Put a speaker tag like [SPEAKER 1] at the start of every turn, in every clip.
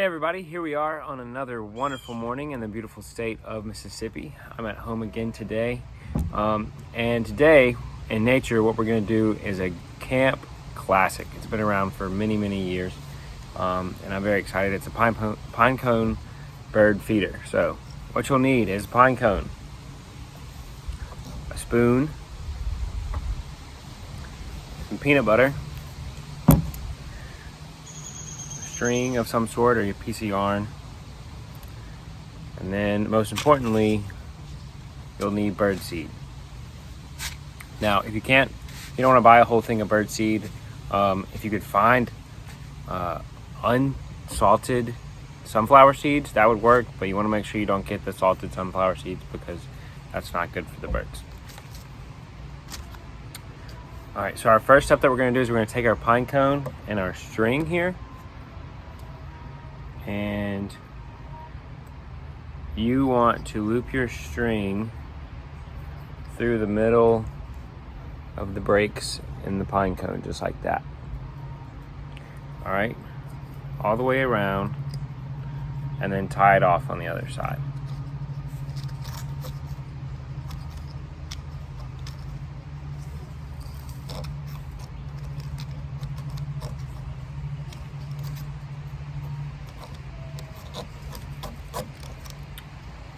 [SPEAKER 1] everybody, here we are on another wonderful morning in the beautiful state of Mississippi. I'm at home again today, and today in nature what we're going to do is a camp classic. It's been around for many years, and I'm very excited. It's a pine cone bird feeder. So what you'll need is a pine cone, a spoon, some peanut butter, string of some sort or your piece of yarn, and then most importantly you'll need bird seed. Now if you don't want to buy a whole thing of bird seed, if you could find unsalted sunflower seeds, that would work, but you want to make sure you don't get the salted sunflower seeds because that's not good for the birds. All right, so our first step that we're going to do is we're going to take our pine cone and our string here, and you want to loop your string through the middle of the breaks in the pine cone, just like that. All right, all the way around, and then tie it off on the other side.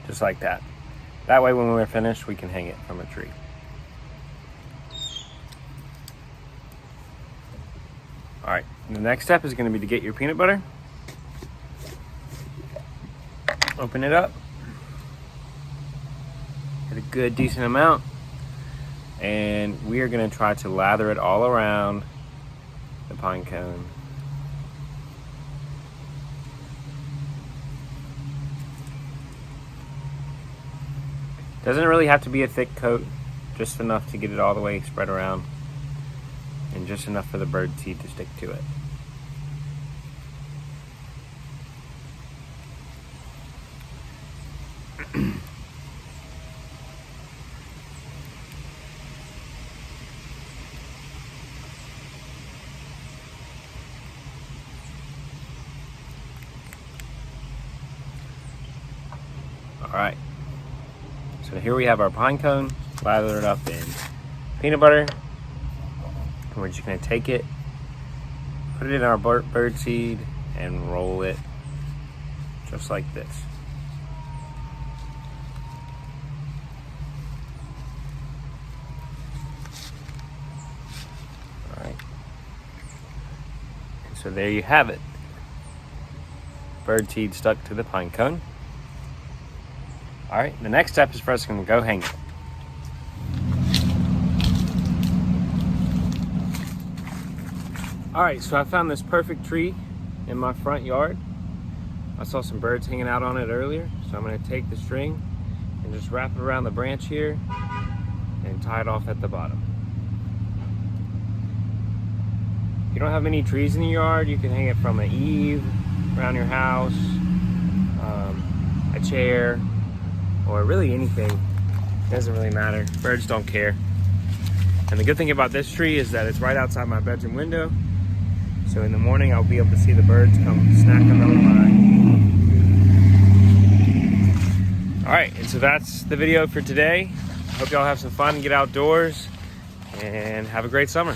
[SPEAKER 1] Just like that. That way when we're finished, we can hang it from a tree. All right, the next step is going to be to get your peanut butter. Open it up. Get a good decent amount. And we are going to try to lather it all around the pine cone. Doesn't really have to be a thick coat, just enough to get it all the way spread around, and just enough for the bird seed to stick to it. All right. So here we have our pine cone, lathered up in peanut butter, and we're just going to take it, put it in our bird seed, and roll it just like this. All right. And so there you have it. Bird seed stuck to the pine cone. All right, the next step is for us to go hang it. All right, so I found this perfect tree in my front yard. I saw some birds hanging out on it earlier, so I'm gonna take the string and just wrap it around the branch here and tie it off at the bottom. If you don't have many trees in your yard, you can hang it from an eave around your house, a chair, or really anything. It doesn't really matter. Birds don't care. And the good thing about this tree is that it's right outside my bedroom window. So in the morning, I'll be able to see the birds come snacking on by. All right, and so that's the video for today. Hope y'all have some fun and get outdoors and have a great summer.